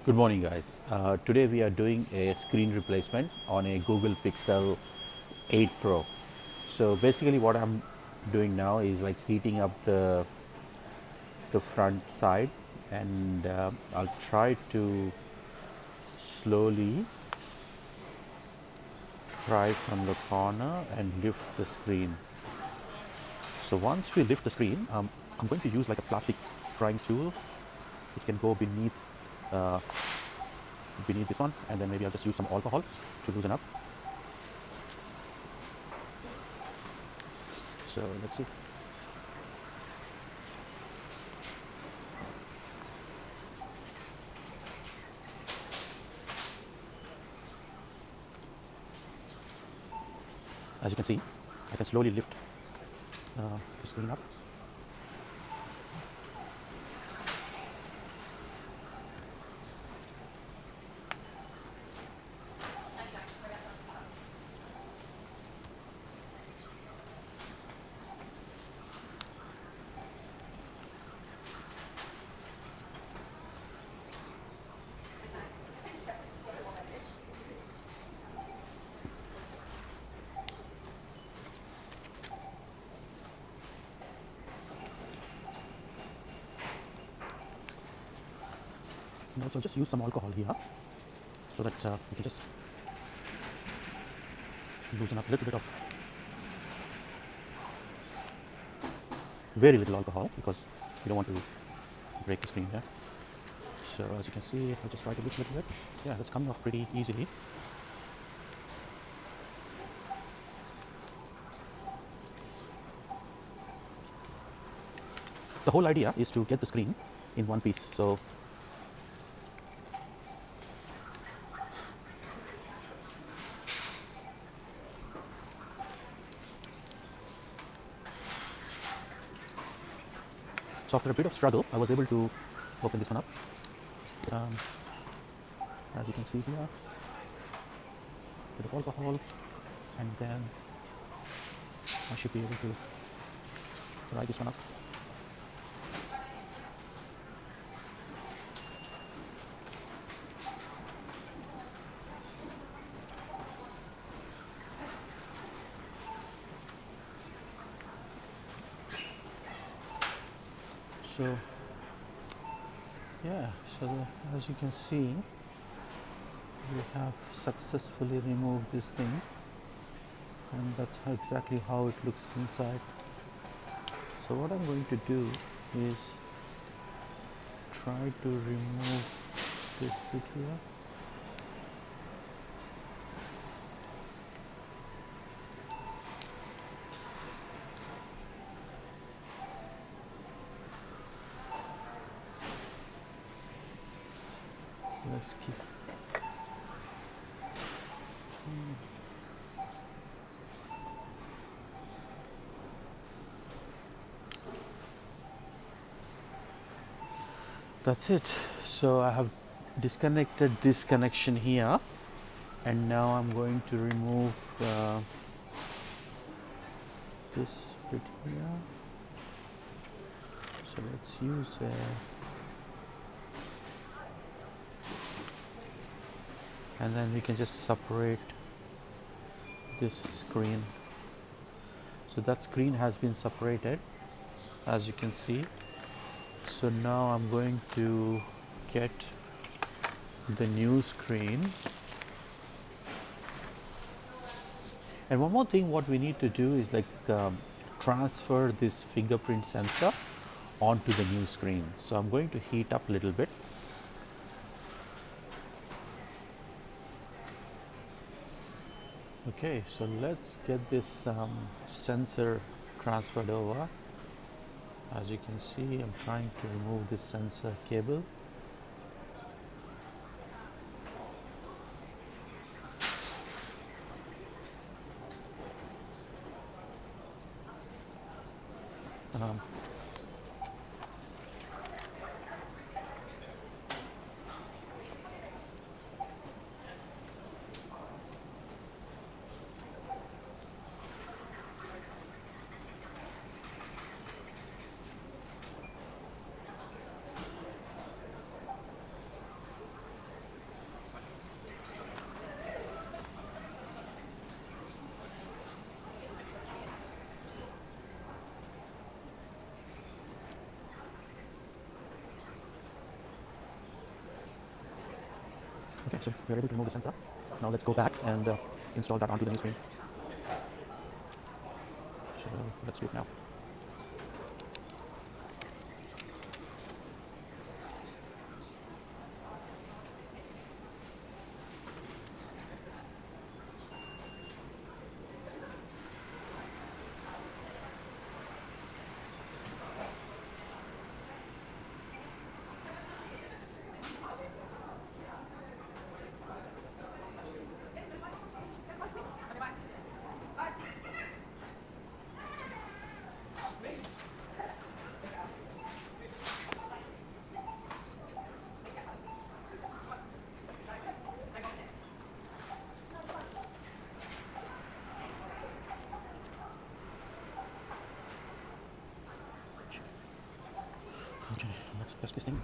Good morning, guys. Today we are doing a screen replacement on a Google Pixel 8 Pro. So basically, what I'm doing now is like heating up the front side, and I'll try to slowly try from the corner and lift the screen. So once we lift the screen, I'm going to use like a plastic prying tool, which can go beneath this one, and then maybe I'll just use some alcohol to loosen up. So let's see. As you can see, I can slowly lift the screen up. And also just use some alcohol here so that we can just loosen up a little bit of very little alcohol because you don't want to break the screen there. So as you can see, I'll just try to lift a little bit. Yeah, that's coming off pretty easily. The whole idea is to get the screen in one piece. So after a bit of struggle, I was able to open this one up. Um, as you can see here, a bit of alcohol, and then I should be able to pry this one up. So yeah, as you can see, we have successfully removed this thing, and that's exactly how it looks inside. So what I'm going to do is try to remove this bit here. Let's keep. That's it. So I have disconnected this connection here, and now I'm going to remove this bit here. So let's use and then we can just separate this screen. So that screen has been separated, as you can see. So now I'm going to get the new screen. And one more thing, what we need to do is like transfer this fingerprint sensor onto the new screen. So I'm going to heat up a little bit. Okay, so let's get this sensor transferred over. As you can see, I'm trying to remove this sensor cable. Um, So we're able to remove the sensor. Now let's go back and install that onto the new screen. So let's do it now. Okay, let's test this thing.